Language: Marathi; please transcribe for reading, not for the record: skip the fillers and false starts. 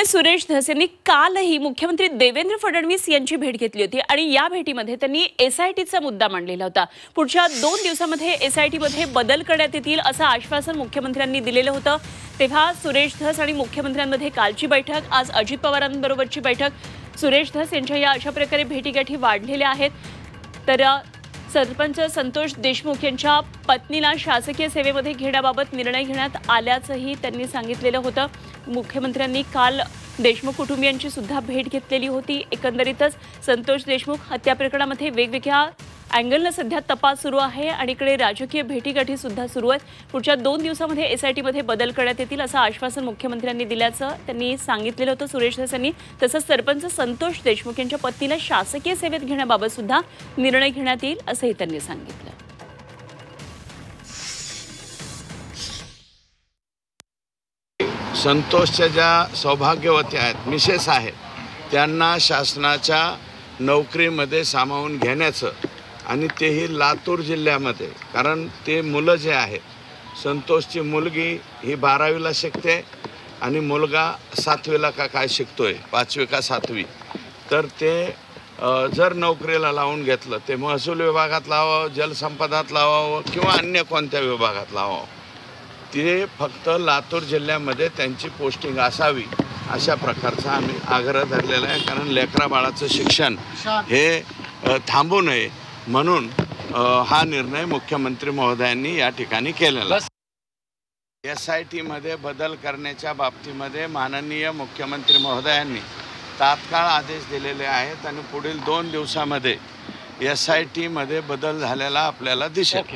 सुरेश धस यांनी कालही मुख्यमंत्री देवेंद्र फडणवीस यांची भेट घेतली होती आणि या भेटीमध्ये त्यांनी एसआयटीचा मुद्दा मांडलेला होता। पुढच्या 2 दिवसांमध्ये एसआयटीमध्ये बदल करण्यात येतील असं आश्वासन मुख्यमंत्र्यांनी दिलेलं होतं। तेव्हा सुरेश धस आणि मुख्यमंत्र्यांमध्ये कालची बैठक, आज अजित पवारांबरोबरची बैठक, सुरेश धस यांच्या या अशा प्रकारे भेटीगाठी वाढलेल्या आहेत। तर सरपंच संतोष देशमुख यांच्या पत्नीला शासकीय सेवेमध्ये घेण्याबाबत निर्णय घेण्यात आल्याचंही त्यांनी सांगितलेलं होतं। मुख्यमंत्र्यांनी काल देशमुख कुटुंबियांची सुद्धा भेट घेतलेली होती। एकंदरीतच संतोष देशमुख हत्या प्रकरणामध्ये वेगवेगळ्या अँगलने सध्या तपास सुरू आहे आणि इकडे राजकीय भेटीगाठी सुद्धा सुरू आहेत। पुढच्या 2 दिवसांमध्ये एसआयटीमध्ये बदल करण्यात येतील असं आश्वासन मुख्यमंत्र्यांनी दिल्याचं त्यांनी सांगितलेलं होतं सुरेश धस यांनी। तसंच सरपंच संतोष देशमुख यांच्या पत्नीला शासकीय सेवेत घेण्याबाबत सुद्धा निर्णय घेण्यात येईल असंही त्यांनी सांगितलं। संतोषच्या ज्या सौभाग्यवती आहेत, मिसेस आहेत, त्यांना शासनाच्या नोकरीमध्ये सामावून घेण्याचं आणि तेही लातूर जिल्ह्यामध्ये, कारण ते मुलं जे आहेत, संतोषची मुलगी ही 12वीला शिकते आणि मुलगा 7वीला का काय शिकतोय, 5वी का 7वी, तर ते जर नोकरीला लावून घेतलं ते महसूल विभागात लावावं, जलसंपदात लावावं किंवा अन्य कोणत्या विभागात लावावं, ते फक्त लातूर जिल्ह्यामध्ये त्यांची पोस्टिंग असावी अशा प्रकारचा आम्ही आग्रह धरलेला आहे। कारण लेकरा बाळाचं शिक्षण हे थांबू नये म्हणून हा निर्णय मुख्यमंत्री महोदयांनी या ठिकाणी केलेला आहे। एसआयटीमध्ये बदल करण्याच्या बाबतीमध्ये माननीय मुख्यमंत्री महोदयांनी तात्काळ आदेश दिलेले आहेत आणि पुढील 2 दिवसामध्ये एसआयटीमध्ये बदल झालेला आपल्याला दिसेल।